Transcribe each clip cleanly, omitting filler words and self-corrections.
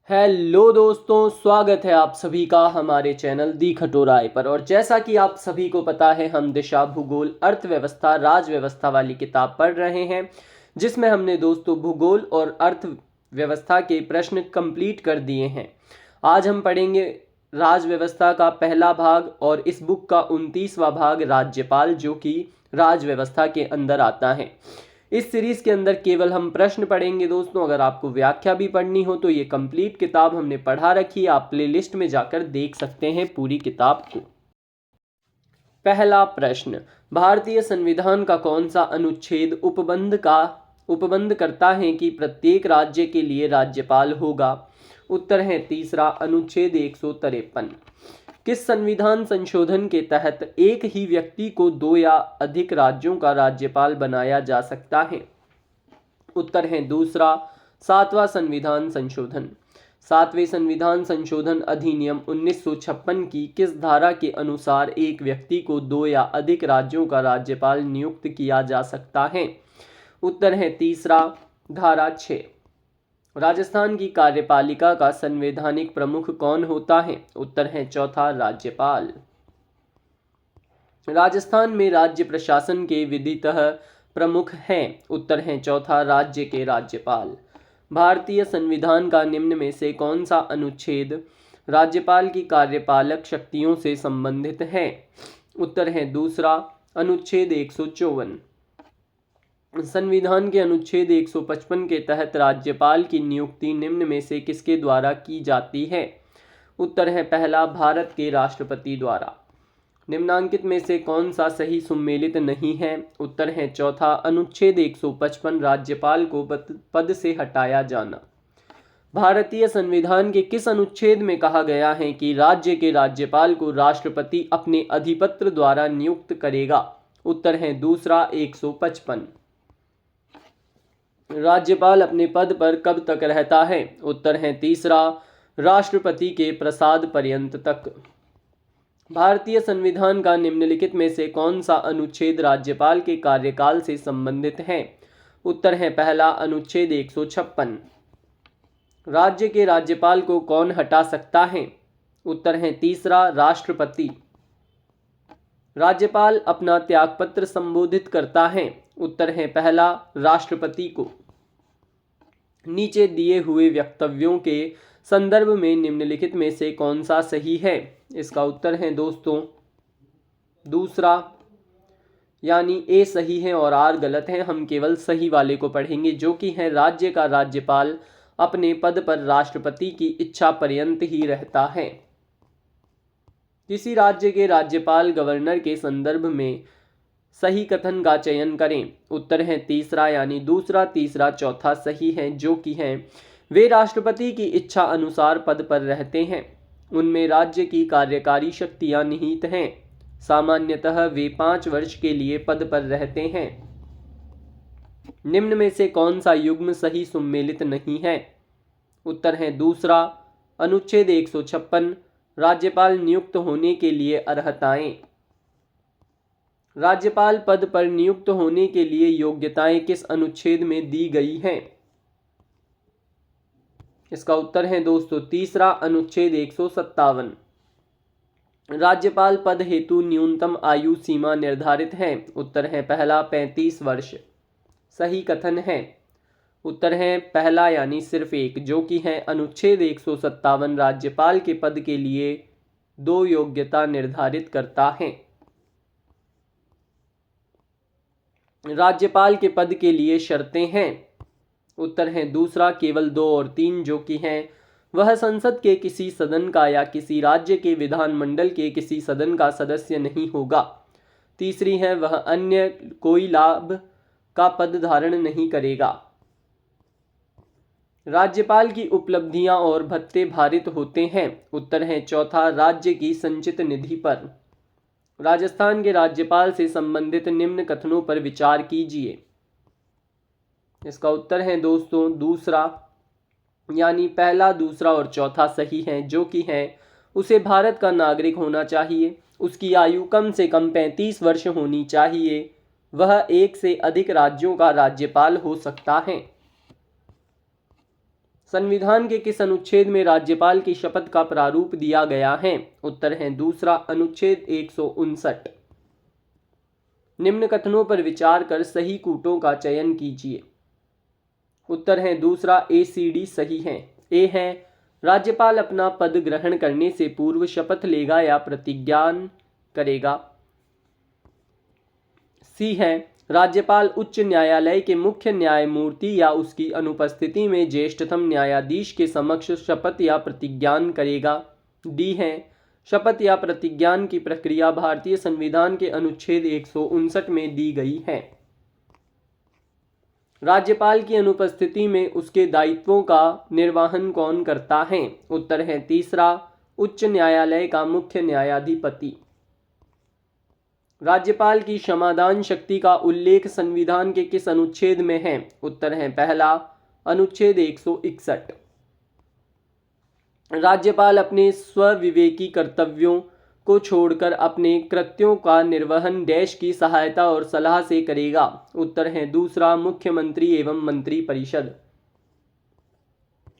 Hello दोस्तों, स्वागत है आप सभी का हमारे चैनल दी खटोराय पर। और जैसा कि आप सभी को पता है, हम दिशा, भूगोल, अर्थव्यवस्था, राजव्यवस्था वाली किताब पढ़ रहे हैं, जिसमें हमने दोस्तों भूगोल और अर्थव्यवस्था के प्रश्न कंप्लीट कर दिए हैं। आज हम पढ़ेंगे राजव्यवस्था का पहला भाग और इस बुक का 29वां भाग, राज्यपाल, जो कि राजव्यवस्था के अंदर आता है। इस सीरीज के अंदर केवल हम प्रश्न पढ़ेंगे दोस्तों। अगर आपको व्याख्या भी पढ़नी हो तो ये कंप्लीट किताब हमने पढ़ा रखी है, आप प्लेलिस्ट में जाकर देख सकते हैं पूरी किताब को। पहला प्रश्न, भारतीय संविधान का कौन सा अनुच्छेद उपबंध करता है कि प्रत्येक राज्य के लिए राज्यपाल होगा? उत्तर है तीसरा, अनुच्छेद 153। किस संविधान संशोधन के तहत एक ही व्यक्ति को दो या अधिक राज्यों का राज्यपाल बनाया जा सकता है? उत्तर है दूसरा, सातवां संविधान संशोधन। सातवें संविधान संशोधन अधिनियम 1956 की किस धारा के अनुसार एक व्यक्ति को दो या अधिक राज्यों का राज्यपाल नियुक्त किया जा सकता है? उत्तर है तीसरा, धारा 6। राजस्थान की कार्यपालिका का संवैधानिक प्रमुख कौन होता है? उत्तर है चौथा, राज्यपाल। राजस्थान में राज्य प्रशासन के विधितः प्रमुख हैं? उत्तर है चौथा, राज्य के राज्यपाल। भारतीय संविधान का निम्न में से कौन सा अनुच्छेद राज्यपाल की कार्यपालक शक्तियों से संबंधित है? उत्तर है दूसरा, अनुच्छेद 154। संविधान के अनुच्छेद 155 के तहत राज्यपाल की नियुक्ति निम्न में से किसके द्वारा की जाती है? उत्तर है पहला, भारत के राष्ट्रपति द्वारा। निम्नांकित में से कौन सा सही सुमेलित नहीं है? उत्तर है चौथा, अनुच्छेद 155, राज्यपाल को पद से हटाया जाना। भारतीय संविधान के किस अनुच्छेद में कहा गया है कि राज्य के राज्यपाल को राष्ट्रपति अपने अधिपत्र द्वारा नियुक्त करेगा? उत्तर है दूसरा, 155। राज्यपाल अपने पद पर कब तक रहता है? उत्तर है तीसरा, राष्ट्रपति के प्रसाद पर्यंत तक। भारतीय संविधान का निम्नलिखित में से कौन सा अनुच्छेद राज्यपाल के कार्यकाल से संबंधित है? उत्तर है पहला, अनुच्छेद 156। राज्य के राज्यपाल को कौन हटा सकता है? उत्तर है तीसरा, राष्ट्रपति। राज्यपाल अपना त्यागपत्र संबोधित करता है? उत्तर है पहला, राष्ट्रपति को। नीचे दिए हुए वक्तव्यों के संदर्भ में निम्नलिखित में से कौन सा सही है? इसका उत्तर है दोस्तों दूसरा, यानी ए सही है और आर गलत है। हम केवल सही वाले को पढ़ेंगे, जो कि है राज्य का राज्यपाल अपने पद पर राष्ट्रपति की इच्छा पर्यंत ही रहता है। किसी राज्य के राज्यपाल गवर्नर के संदर्भ में सही कथन का चयन करें। उत्तर है तीसरा, यानी दूसरा, तीसरा, चौथा सही है, जो कि है वे राष्ट्रपति की इच्छा अनुसार पद पर रहते हैं। उनमें राज्य की कार्यकारी शक्तियां निहित हैं। सामान्यतः वे 5 वर्ष के लिए पद पर रहते हैं। निम्न में से कौन सा युग्म सही सुमेलित नहीं है? उत्तर है दूसरा, अनुच्छेद 156, राज्यपाल नियुक्त होने के लिए अर्हताएं। राज्यपाल पद पर नियुक्त होने के लिए योग्यताएं किस अनुच्छेद में दी गई हैं? इसका उत्तर है दोस्तों तीसरा, अनुच्छेद 157। राज्यपाल पद हेतु न्यूनतम आयु सीमा निर्धारित है? उत्तर है पहला, 35 वर्ष। सही कथन है? उत्तर है पहला, यानी सिर्फ एक, जो कि है अनुच्छेद 157 राज्यपाल के पद के लिए 2 योग्यता निर्धारित करता है। राज्यपाल के पद के लिए शर्तें हैं? उत्तर है दूसरा, केवल 2 और 3, जो कि हैं वह संसद के किसी सदन का या किसी राज्य के विधानमंडल के किसी सदन का सदस्य नहीं होगा। तीसरी है, वह अन्य कोई लाभ का पद धारण नहीं करेगा। राज्यपाल की उपलब्धियां और भत्ते भारित होते हैं? उत्तर है चौथा, राज्य की संचित निधि पर। राजस्थान के राज्यपाल से संबंधित निम्न कथनों पर विचार कीजिए। इसका उत्तर है दोस्तों दूसरा, यानी पहला, दूसरा और चौथा सही है, जो कि है उसे भारत का नागरिक होना चाहिए, उसकी आयु कम से कम 35 वर्ष होनी चाहिए, वह एक से अधिक राज्यों का राज्यपाल हो सकता है। संविधान के किस अनुच्छेद में राज्यपाल की शपथ का प्रारूप दिया गया है? उत्तर है दूसरा अनुच्छेद 159। निम्न कथनों पर विचार कर सही कूटों का चयन कीजिए। उत्तर है दूसरा ACD सही है। ए है राज्यपाल अपना पद ग्रहण करने से पूर्व शपथ लेगा या प्रतिज्ञान करेगा। सी है राज्यपाल उच्च न्यायालय के मुख्य न्यायमूर्ति या उसकी अनुपस्थिति में ज्येष्ठतम न्यायाधीश के समक्ष शपथ या प्रतिज्ञान करेगा। डी है शपथ या प्रतिज्ञान की प्रक्रिया भारतीय संविधान के अनुच्छेद 159 में दी गई है। राज्यपाल की अनुपस्थिति में उसके दायित्वों का निर्वहन कौन करता है? उत्तर है तीसरा उच्च न्यायालय का मुख्य न्यायाधिपति। राज्यपाल की क्षमादान शक्ति का उल्लेख संविधान के किस अनुच्छेद में है? उत्तर है पहला अनुच्छेद 161। राज्यपाल अपने स्वविवेकी कर्तव्यों को छोड़कर अपने कृत्यों का निर्वहन डैश की सहायता और सलाह से करेगा। उत्तर है दूसरा मुख्यमंत्री एवं मंत्री परिषद।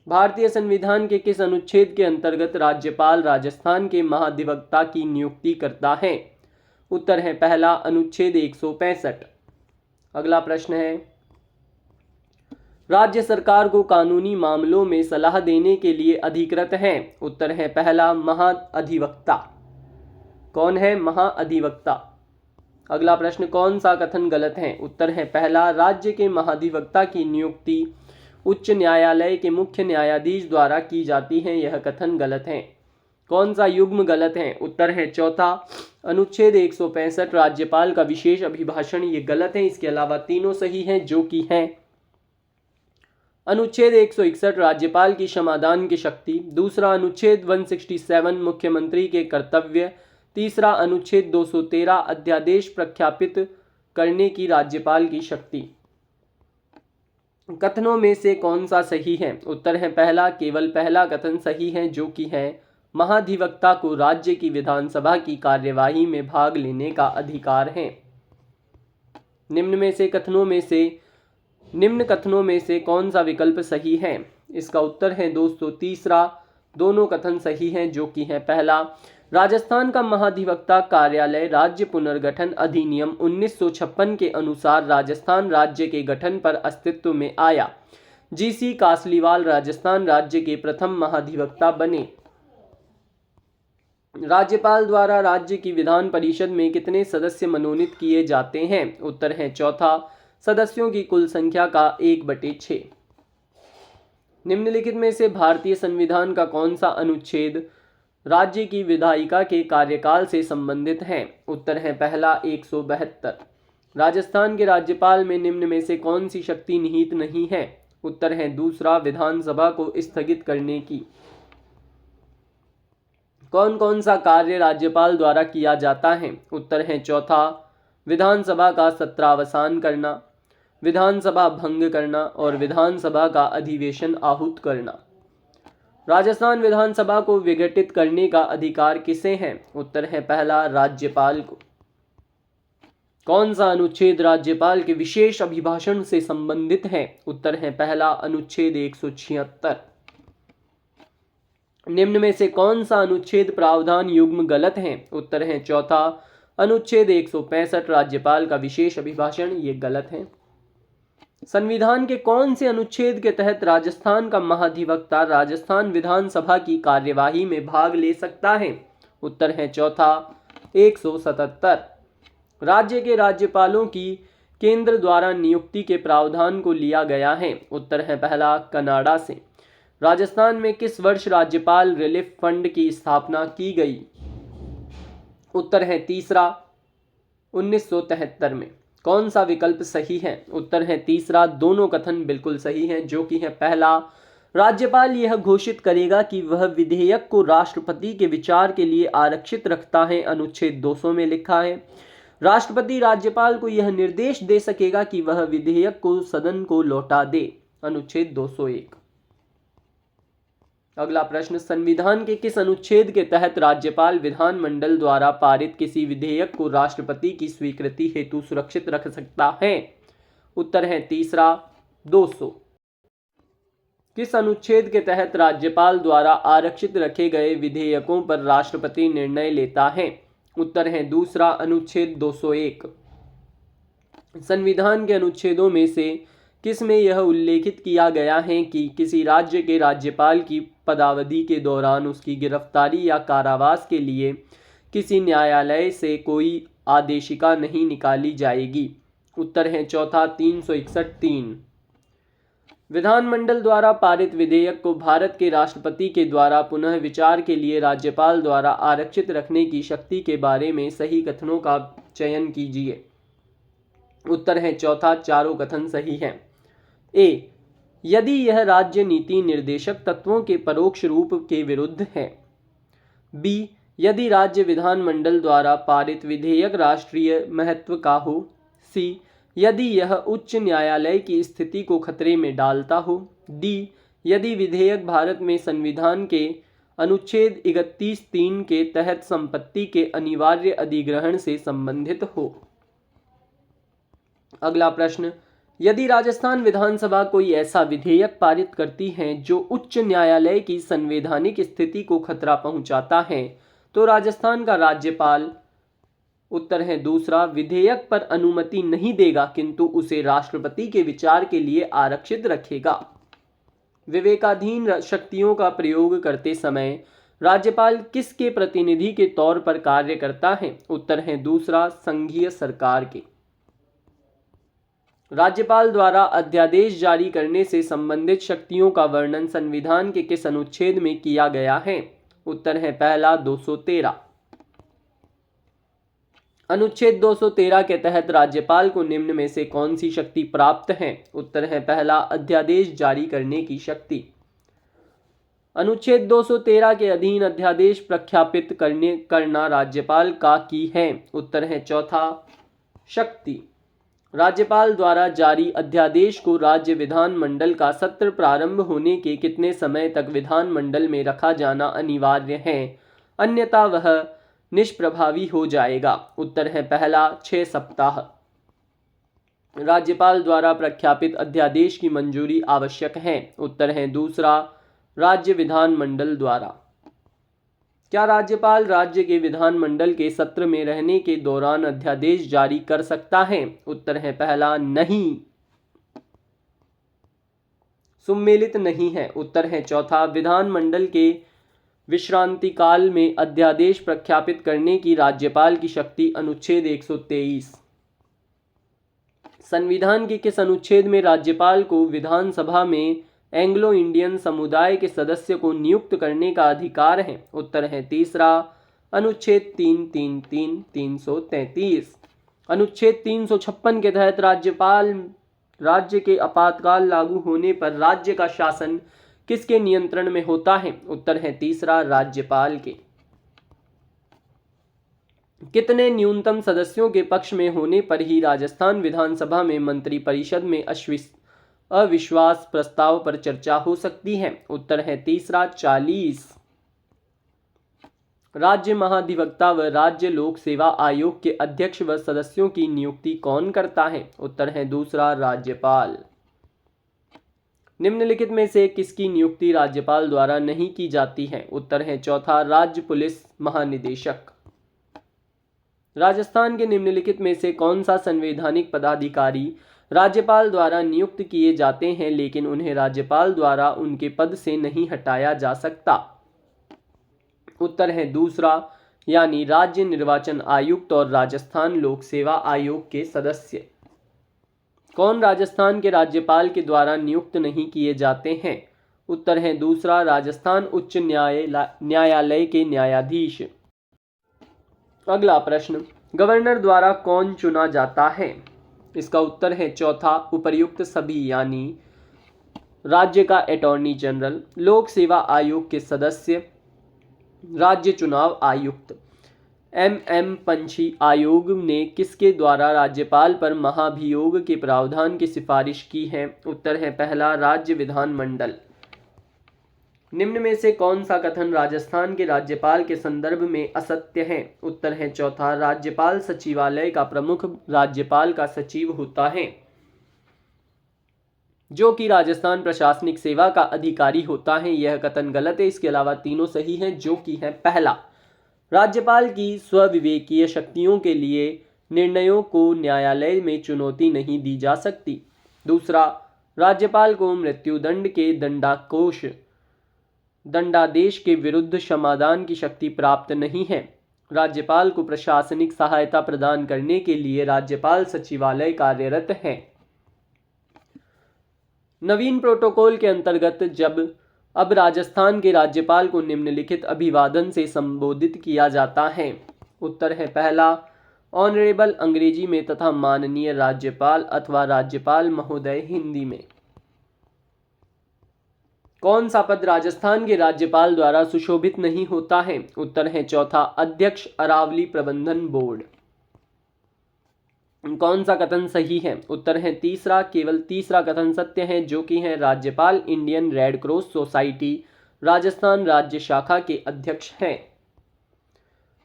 भारतीय संविधान के किस अनुच्छेद के अंतर्गत राज्यपाल राजस्थान के महाधिवक्ता की नियुक्ति करता है? उत्तर है पहला अनुच्छेद 165। अगला प्रश्न है राज्य सरकार को कानूनी मामलों में सलाह देने के लिए अधिकृत है? उत्तर है पहला महाअधिवक्ता। कौन है? महाअधिवक्ता। अगला प्रश्न कौन सा कथन गलत है? उत्तर है पहला राज्य के महाधिवक्ता की नियुक्ति उच्च न्यायालय के मुख्य न्यायाधीश द्वारा की जाती है, यह कथन गलत है। कौन सा युग्म गलत है? उत्तर है चौथा अनुच्छेद 165 राज्यपाल का विशेष अभिभाषण, ये गलत है। इसके अलावा तीनों सही हैं जो कि हैं अनुच्छेद 161 राज्यपाल की क्षमादान की शक्ति, दूसरा अनुच्छेद 167 मुख्यमंत्री के कर्तव्य, तीसरा अनुच्छेद 213 अध्यादेश प्रख्यापित करने की राज्यपाल की शक्ति। कथनों में से कौन सा सही है? उत्तर है पहला, केवल पहला कथन सही है जो कि है महाधिवक्ता को राज्य की विधानसभा की कार्यवाही में भाग लेने का अधिकार है। निम्न कथनों में से कौन सा विकल्प सही है? इसका उत्तर है दोस्तों तीसरा, दोनों कथन सही हैं जो कि है पहला राजस्थान का महाधिवक्ता कार्यालय राज्य पुनर्गठन अधिनियम 1956 के अनुसार राजस्थान राज्य के गठन पर अस्तित्व में आया। GC कासलीवाल राजस्थान राज्य के प्रथम महाधिवक्ता बने। राज्यपाल द्वारा राज्य की विधान परिषद में कितने सदस्य मनोनीत किए जाते हैं? उत्तर है चौथा, सदस्यों की कुल संख्या का 1/6। निम्नलिखित में से भारतीय संविधान का कौन सा अनुच्छेद राज्य की विधायिका के कार्यकाल से संबंधित है? उत्तर है पहला 172। राजस्थान के राज्यपाल में निम्न में से कौन सी शक्ति निहित नहीं है? उत्तर है दूसरा, विधानसभा को स्थगित करने की। कौन कौन सा कार्य राज्यपाल द्वारा किया जाता है? उत्तर है चौथा, विधानसभा का सत्रावसान करना, विधानसभा भंग करना और विधानसभा का अधिवेशन आहूत करना। राजस्थान विधानसभा को विघटित करने का अधिकार किसे है? उत्तर है पहला, राज्यपाल को। कौन सा अनुच्छेद राज्यपाल के विशेष अभिभाषण से संबंधित है? उत्तर है पहला अनुच्छेद 176। निम्न में से कौन सा अनुच्छेद प्रावधान युग्म गलत है? उत्तर है चौथा अनुच्छेद 165 राज्यपाल का विशेष अभिभाषण, ये गलत है। संविधान के कौन से अनुच्छेद के तहत राजस्थान का महाधिवक्ता राजस्थान विधानसभा की कार्यवाही में भाग ले सकता है? उत्तर है चौथा 177। राज्य के राज्यपालों की केंद्र द्वारा नियुक्ति के प्रावधान को लिया गया है? उत्तर है पहला, कनाडा से। राजस्थान में किस वर्ष राज्यपाल रिलीफ फंड की स्थापना की गई? उत्तर है तीसरा 1973 में। कौन सा विकल्प सही है? उत्तर है तीसरा, दोनों कथन बिल्कुल सही हैं जो कि है पहला, राज्यपाल यह घोषित करेगा कि वह विधेयक को राष्ट्रपति के विचार के लिए आरक्षित रखता है, अनुच्छेद 200 में लिखा है। राष्ट्रपति राज्यपाल को यह निर्देश दे सकेगा कि वह विधेयक को सदन को लौटा दे, अनुच्छेद 201। अगला प्रश्न, संविधान के किस अनुच्छेद के तहत राज्यपाल विधानमंडल द्वारा पारित किसी विधेयक को राष्ट्रपति की स्वीकृति हेतु सुरक्षित रख सकता है? उत्तर है तीसरा 200। किस अनुच्छेद के तहत राज्यपाल द्वारा आरक्षित रखे गए विधेयकों पर राष्ट्रपति निर्णय लेता है? उत्तर है दूसरा अनुच्छेद 201। संविधान के अनुच्छेदों में से किस में यह उल्लेखित किया गया है कि किसी राज्य के राज्यपाल की पदावधि के दौरान उसकी गिरफ्तारी या कारावास के लिए किसी न्यायालय से कोई आदेशिका नहीं निकाली जाएगी? उत्तर है चौथा 361(3). विधानमंडल द्वारा पारित विधेयक को भारत के राष्ट्रपति के द्वारा पुनः विचार के लिए राज्यपाल द्वारा आरक्षित रखने की शक्ति के बारे में सही कथनों का चयन कीजिए। उत्तर है चौथा, चारों कथन सही हैं। ए, यदि यह राज्य नीति निर्देशक तत्वों के परोक्ष रूप के विरुद्ध है। बी, यदि राज्य विधानमंडल द्वारा पारित विधेयक राष्ट्रीय महत्व का हो। सी, यदि यह उच्च न्यायालय की स्थिति को खतरे में डालता हो। डी, यदि विधेयक भारत में संविधान के अनुच्छेद 31(3) के तहत संपत्ति के अनिवार्य अधिग्रहण से संबंधित हो। अगला प्रश्न, यदि राजस्थान विधानसभा कोई ऐसा विधेयक पारित करती है जो उच्च न्यायालय की संवैधानिक स्थिति को खतरा पहुंचाता है तो राजस्थान का राज्यपाल, उत्तर है दूसरा, विधेयक पर अनुमति नहीं देगा किंतु उसे राष्ट्रपति के विचार के लिए आरक्षित रखेगा। विवेकाधीन शक्तियों का प्रयोग करते समय राज्यपाल किसके प्रतिनिधि के तौर पर कार्य करता है? उत्तर है दूसरा, संघीय सरकार के। राज्यपाल द्वारा अध्यादेश जारी करने से संबंधित शक्तियों का वर्णन संविधान के किस अनुच्छेद में किया गया है? उत्तर है पहला 213। अनुच्छेद 213 के तहत राज्यपाल को निम्न में से कौन सी शक्ति प्राप्त है? उत्तर है पहला, अध्यादेश जारी करने की शक्ति। अनुच्छेद 213 के अधीन अध्यादेश प्रख्यापित करना राज्यपाल का की है। उत्तर है चौथा, शक्ति। राज्यपाल द्वारा जारी अध्यादेश को राज्य विधानमंडल का सत्र प्रारंभ होने के कितने समय तक विधानमंडल में रखा जाना अनिवार्य है, अन्यथा वह निष्प्रभावी हो जाएगा? उत्तर है पहला, 6 सप्ताह। राज्यपाल द्वारा प्रख्यापित अध्यादेश की मंजूरी आवश्यक है? उत्तर है दूसरा, राज्य विधानमंडल द्वारा। क्या राज्यपाल राज्य के विधानमंडल के सत्र में रहने के दौरान अध्यादेश जारी कर सकता है? उत्तर है पहला, नहीं, सुम्मेलित नहीं है। उत्तर है चौथा, विधानमंडल के विश्रांति काल में अध्यादेश प्रख्यापित करने की राज्यपाल की शक्ति। अनुच्छेद 123। संविधान के किस अनुच्छेद में राज्यपाल को विधानसभा में एंग्लो इंडियन समुदाय के सदस्य को नियुक्त करने का अधिकार है? उत्तर है तीसरा, अनुच्छेद 333, 333। अनुच्छेद 356 के तहत राज्य के आपातकाल लागू होने पर राज्य का शासन किसके नियंत्रण में होता है? उत्तर है तीसरा, राज्यपाल के। कितने न्यूनतम सदस्यों के पक्ष में होने पर ही राजस्थान विधानसभा में मंत्रिपरिषद में अविश्वास प्रस्ताव पर चर्चा हो सकती है? उत्तर है तीसरा, 40। राज्य महाधिवक्ता व राज्य लोक सेवा आयोग के अध्यक्ष व सदस्यों की नियुक्ति कौन करता है? उत्तर है दूसरा, राज्यपाल। निम्नलिखित में से किसकी नियुक्ति राज्यपाल द्वारा नहीं की जाती है? उत्तर है चौथा, राज्य पुलिस महानिदेशक। राजस्थान के निम्नलिखित में से कौन सा संवैधानिक पदाधिकारी राज्यपाल द्वारा नियुक्त किए जाते हैं लेकिन उन्हें राज्यपाल द्वारा उनके पद से नहीं हटाया जा सकता? उत्तर है दूसरा, यानी राज्य निर्वाचन आयुक्त और राजस्थान लोक सेवा आयोग के सदस्य। कौन राजस्थान के राज्यपाल के द्वारा नियुक्त नहीं किए जाते हैं? उत्तर है दूसरा, राजस्थान उच्च न्यायालय के न्यायाधीश। अगला प्रश्न, गवर्नर द्वारा कौन चुना जाता है? इसका उत्तर है चौथा, उपर्युक्त सभी, यानी राज्य का अटॉर्नी जनरल, लोक सेवा आयोग के सदस्य, राज्य चुनाव आयुक्त। एम पंछी आयोग ने किसके द्वारा राज्यपाल पर महाभियोग के प्रावधान की सिफारिश की है? उत्तर है पहला, राज्य विधानमंडल। निम्न में से कौन सा कथन राजस्थान के राज्यपाल के संदर्भ में असत्य है? उत्तर है चौथा, राज्यपाल सचिवालय का प्रमुख राज्यपाल का सचिव होता है। जो कि राजस्थान प्रशासनिक सेवा का अधिकारी होता है। यह कथन गलत है। इसके अलावा तीनों सही हैं, जो कि है पहला, राज्यपाल की स्वविवेकीय शक्तियों के लिए निर्णयों को न्यायालय में चुनौती नहीं दी जा सकती। दूसरा, राज्यपाल को मृत्युदंड के दंडादेश के विरुद्ध क्षमादान की शक्ति प्राप्त नहीं है। राज्यपाल को प्रशासनिक सहायता प्रदान करने के लिए राज्यपाल सचिवालय कार्यरत है। नवीन प्रोटोकॉल के अंतर्गत अब राजस्थान के राज्यपाल को निम्नलिखित अभिवादन से संबोधित किया जाता है। उत्तर है पहला, ऑनरेबल अंग्रेजी में तथा माननीय राज्यपाल अथवा राज्यपाल महोदय हिंदी में। कौन सा पद राजस्थान के राज्यपाल द्वारा सुशोभित नहीं होता है? उत्तर है चौथा, अध्यक्ष अरावली प्रबंधन बोर्ड। कौन सा कथन सही है? उत्तर है तीसरा, केवल तीसरा कथन सत्य है, जो कि है राज्यपाल Indian red cross society Rajasthan राज्य शाखा के अध्यक्ष हैं।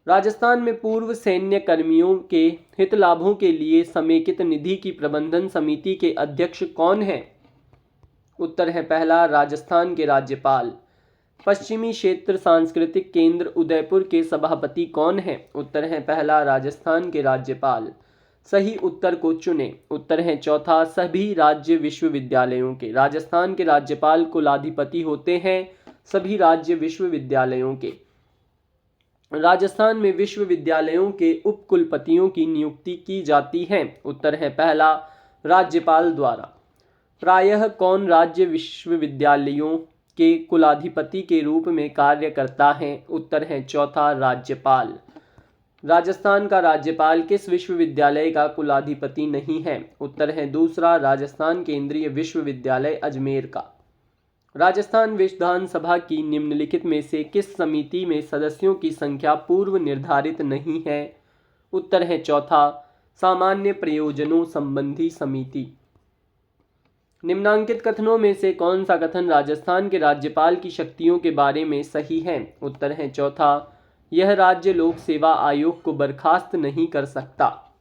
राजस्थान में पूर्व सैन्य कर्मियों के हित लाभों के लिए समेकित निधि की प्रबंधन समिति के अध्यक्ष कौन हैं? उत्तर है पहला, राजस्थान के राज्यपाल। पश्चिमी क्षेत्र सांस्कृतिक केंद्र उदयपुर के सभापति कौन हैं? उत्तर है पहला, राजस्थान के राज्यपाल। सही उत्तर को चुनें। उत्तर है चौथा, सभी राज्य विश्वविद्यालयों के। राजस्थान के राज्यपाल कुलाधिपति होते हैं सभी राज्य विश्वविद्यालयों के। राजस्थान में विश्वविद्यालयों के उपकुलपतियों की नियुक्ति की जाती है। उत्तर है पहला, राज्यपाल द्वारा। प्रायः कौन राज्य विश्वविद्यालयों के कुलाधिपति के रूप में कार्य करता है? उत्तर है चौथा, राज्यपाल। राजस्थान का राज्यपाल किस विश्वविद्यालय का कुलाधिपति नहीं है? उत्तर है दूसरा, राजस्थान केंद्रीय विश्वविद्यालय अजमेर का। राजस्थान विधानसभा की निम्नलिखित में से किस समिति में सदस्यों की संख्या पूर्व निर्धारित नहीं है? उत्तर है चौथा, सामान्य प्रयोजनों संबंधी समिति। निम्नांकित कथनों में से कौन सा कथन राजस्थान के राज्यपाल की शक्तियों के बारे में सही है? उत्तर है चौथा, यह राज्य लोक सेवा आयोग को बर्खास्त नहीं कर सकता।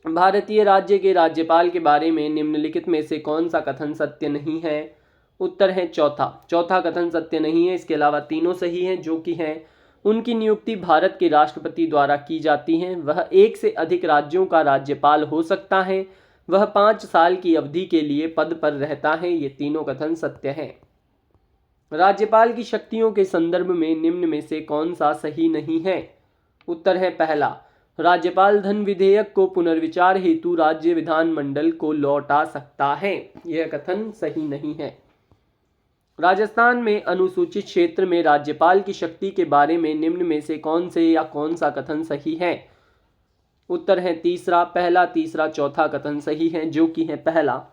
भारतीय राज्य के राज्यपाल के बारे में निम्नलिखित में से कौन सा कथन सत्य नहीं है? उत्तर है चौथा कथन सत्य नहीं है। इसके अलावा तीनों सही हैं, जो कि हैं, उनकी नियुक्ति भारत के राष्ट्रपति द्वारा की जाती है। वह एक से अधिक राज्यों का राज्यपाल हो सकता है। वह 5 साल की अवधि के लिए पद पर रहता है। ये तीनों कथन सत्य हैं। राज्यपाल की शक्तियों के संदर्भ में निम्न में से कौन सा सही नहीं है? उत्तर है पहला, राज्यपाल धन विधेयक को पुनर्विचार हेतु राज्य विधानमंडल को लौटा सकता है। यह कथन सही नहीं है। राजस्थान में अनुसूचित क्षेत्र में राज्यपाल की शक्ति के बारे में निम्न में से कौन सा कथन सही है? उत्तर है तीसरा, पहला, तीसरा, चौथा कथन सही है, जो कि है पहला।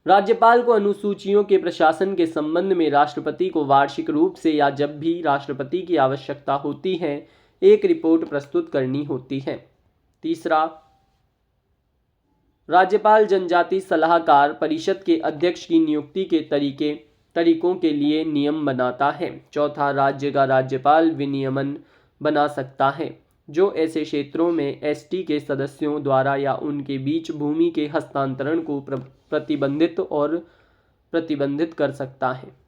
राज्यपाल को अनुसूचियों के प्रशासन के संबंध में राष्ट्रपति को वार्षिक रूप से या जब भी राष्ट्रपति की आवश्यकता होती है एक रिपोर्ट प्रस्तुत करनी होती है। तीसरा, राज्यपाल जनजाति सलाहकार परिषद के अध्यक्ष की नियुक्ति के तरीकों के लिए नियम बनाता है। चौथा, राज्य का राज्यपाल विनियमन बना सकता है जो ऐसे क्षेत्रों में एसटी के सदस्यों द्वारा या उनके बीच भूमि के हस्तांतरण को प्रतिबंधित कर सकता है।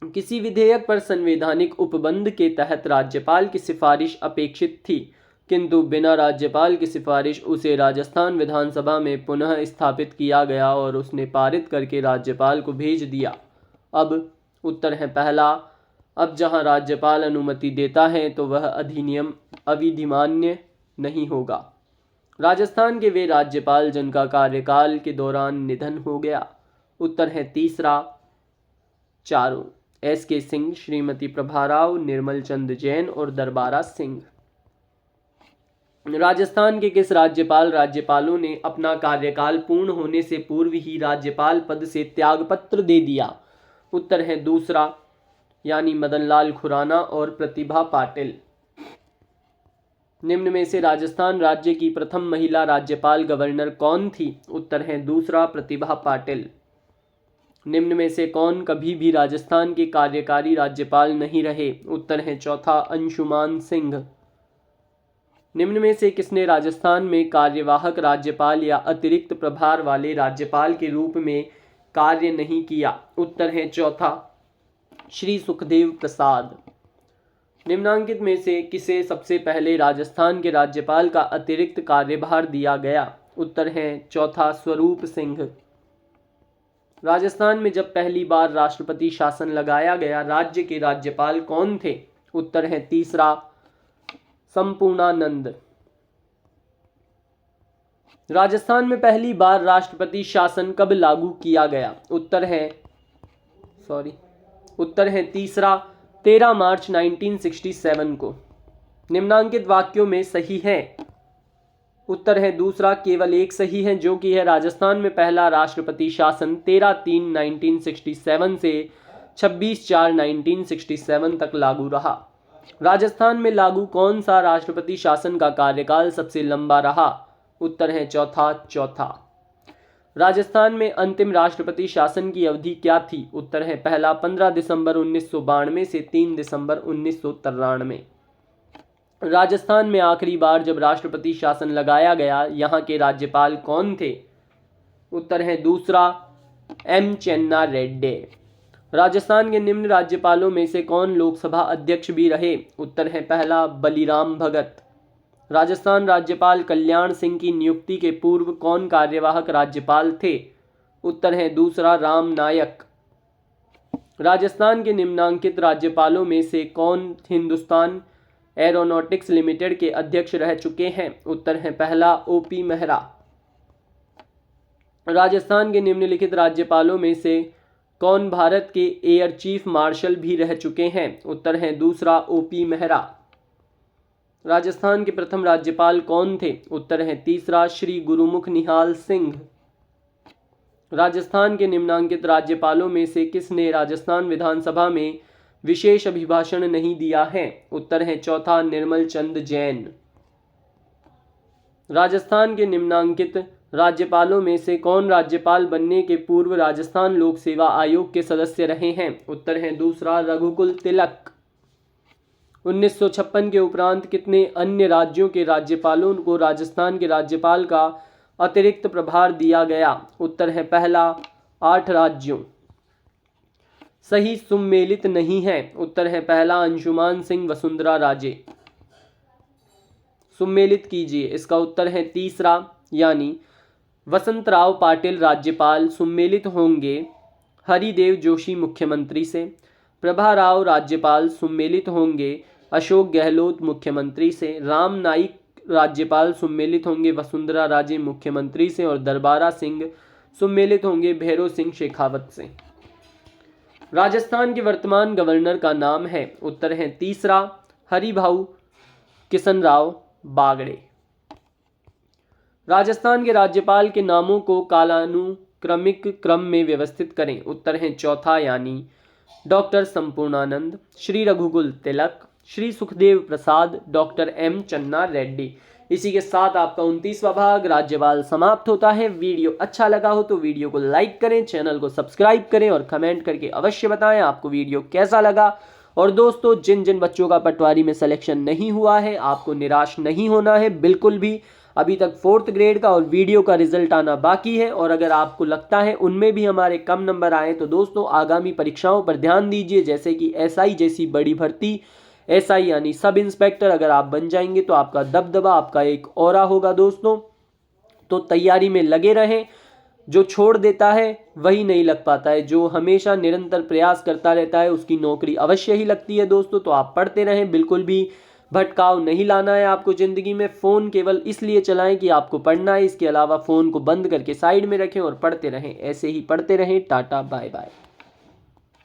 किसी विधेयक पर संवैधानिक उपबंध के तहत राज्यपाल की सिफारिश अपेक्षित थी, किंतु बिना राज्यपाल की सिफारिश उसे राजस्थान विधानसभा में पुनः स्थापित किया गया और उसने पारित करके राज्यपाल को भेज दिया। अब उत्तर है पहला, अब जहां राज्यपाल अनुमति देता है तो वह अधिनियम अविधिमान्य नहीं होगा। राजस्थान के वे राज्यपाल जिनका कार्यकाल के दौरान निधन हो गया। उत्तर है तीसरा, चारों, एस.के. सिंह, श्रीमती प्रभा राव, निर्मल चंद जैन और दरबारा सिंह। राजस्थान के किस राज्यपालों ने अपना कार्यकाल पूर्ण होने से पूर्व ही राज्यपाल पद से त्यागपत्र दे दिया? उत्तर है दूसरा, यानी मदन लाल खुराना और प्रतिभा पाटिल। निम्न में से राजस्थान राज्य की प्रथम महिला राज्यपाल गवर्नर कौन थी? उत्तर है दूसरा, प्रतिभा पाटिल। निम्न में से कौन कभी भी राजस्थान के कार्यकारी राज्यपाल नहीं रहे? उत्तर है चौथा, अंशुमान सिंह। निम्न में से किसने राजस्थान में कार्यवाहक राज्यपाल या अतिरिक्त प्रभार वाले राज्यपाल के रूप में कार्य नहीं किया? उत्तर है चौथा, श्री सुखदेव प्रसाद। निम्नांकित में से किसे सबसे पहले राजस्थान के राज्यपाल का अतिरिक्त कार्यभार दिया गया? उत्तर है चौथा, स्वरूप सिंह। राजस्थान में जब पहली बार राष्ट्रपति शासन लगाया गया, राज्य के राज्यपाल कौन थे? उत्तर है तीसरा, संपूर्णानंद। राजस्थान में पहली बार राष्ट्रपति शासन कब लागू किया गया? उत्तर है तीसरा, 13 मार्च 1967 को। निम्नांकित वाक्यों में सही है? उत्तर है दूसरा, केवल एक सही है, जो कि है राजस्थान में पहला राष्ट्रपति शासन 13/3/1967 से 26/4/1967 तक लागू रहा। राजस्थान में लागू कौन सा राष्ट्रपति शासन का कार्यकाल सबसे लंबा रहा? उत्तर है चौथा। राजस्थान में अंतिम राष्ट्रपति शासन की अवधि क्या थी? उत्तर है पहला, 15 दिसंबर 1992 से 3 दिसंबर 1993। राजस्थान में आखिरी बार जब राष्ट्रपति शासन लगाया गया, यहाँ के राज्यपाल कौन थे? उत्तर है दूसरा, एम चेन्ना रेड्डी। राजस्थान के निम्न राज्यपालों में से कौन लोकसभा अध्यक्ष भी रहे? उत्तर है पहला, बलीराम भगत। राजस्थान राज्यपाल कल्याण सिंह की नियुक्ति के पूर्व कौन कार्यवाहक राज्यपाल थे? उत्तर है दूसरा, राम नायक। राजस्थान के निम्नांकित राज्यपालों में से कौन हिंदुस्तान एरोनॉटिक्स लिमिटेड के अध्यक्ष रह चुके हैं? उत्तर है पहला, ओपी मेहरा। राजस्थान के निम्नलिखित राज्यपालों में से कौन भारत के एयर चीफ मार्शल भी रह चुके हैं? उत्तर है दूसरा, ओपी मेहरा। राजस्थान के प्रथम राज्यपाल कौन थे? उत्तर है तीसरा, श्री गुरुमुख निहाल सिंह। राजस्थान के निम्नांकित राज्यपालों में से किसने राजस्थान विधानसभा में विशेष अभिभाषण नहीं दिया है? उत्तर है चौथा, निर्मल चंद जैन। राजस्थान के निम्नांकित राज्यपालों में से कौन राज्यपाल बनने के पूर्व राजस्थान लोक सेवा आयोग के सदस्य रहे हैं? उत्तर है दूसरा, रघुकुल तिलक। 1956 के उपरांत कितने अन्य राज्यों के राज्यपालों को राजस्थान के राज्यपाल का अतिरिक्त प्रभार दिया गया? उत्तर है पहला, 8 राज्यों। सही सुमेलित नहीं है। उत्तर है पहला, अंशुमान सिंह वसुंधरा राजे। सुमेलित कीजिए। इसका उत्तर है तीसरा, यानी वसंतराव पाटिल राज्यपाल सुमेलित होंगे हरिदेव जोशी मुख्यमंत्री से। प्रभा राव राज्यपाल सुमेलित होंगे अशोक गहलोत मुख्यमंत्री से। राम नाईक राज्यपाल सुमेलित होंगे वसुंधरा राजे मुख्यमंत्री से। और दरबारा सिंह सुमेलित होंगे भैरों सिंह शेखावत से। राजस्थान के वर्तमान गवर्नर का नाम है? उत्तर है तीसरा, हरिभाऊ किशनराव बागड़े। राजस्थान के राज्यपाल के नामों को कालानुक्रमिक क्रम में व्यवस्थित करें। उत्तर है चौथा, यानी डॉक्टर संपूर्णानंद, श्री रघुकुल तिलक, श्री सुखदेव प्रसाद, डॉक्टर एम चन्ना रेड्डी। इसी के साथ आपका 29वां भाग राज्यपाल समाप्त होता है। वीडियो अच्छा लगा हो तो वीडियो को लाइक करें, चैनल को सब्सक्राइब करें और कमेंट करके अवश्य बताएं आपको वीडियो कैसा लगा। और दोस्तों, जिन जिन बच्चों का पटवारी में सिलेक्शन नहीं हुआ है, आपको निराश नहीं होना है बिल्कुल भी। अभी तक 4th ग्रेड का और वीडियो का रिजल्ट आना बाकी है। और अगर आपको लगता है उनमें भी हमारे कम नंबर आए तो दोस्तों आगामी परीक्षाओं पर ध्यान दीजिए, जैसे कि SI जैसी बड़ी भर्ती, SI यानी सब इंस्पेक्टर अगर आप बन जाएंगे तो आपका दबदबा, आपका एक ऑरा होगा दोस्तों। तो तैयारी में लगे रहें। जो छोड़ देता है वही नहीं लग पाता है, जो हमेशा निरंतर प्रयास करता रहता है उसकी नौकरी अवश्य ही लगती है दोस्तों। तो आप पढ़ते रहें, बिल्कुल भी भटकाव नहीं लाना है आपको ज़िंदगी में। फ़ोन केवल इसलिए चलाएं कि आपको पढ़ना है, इसके अलावा फ़ोन को बंद करके साइड में रखें और पढ़ते रहें। ऐसे ही पढ़ते रहें। Tata bye bye.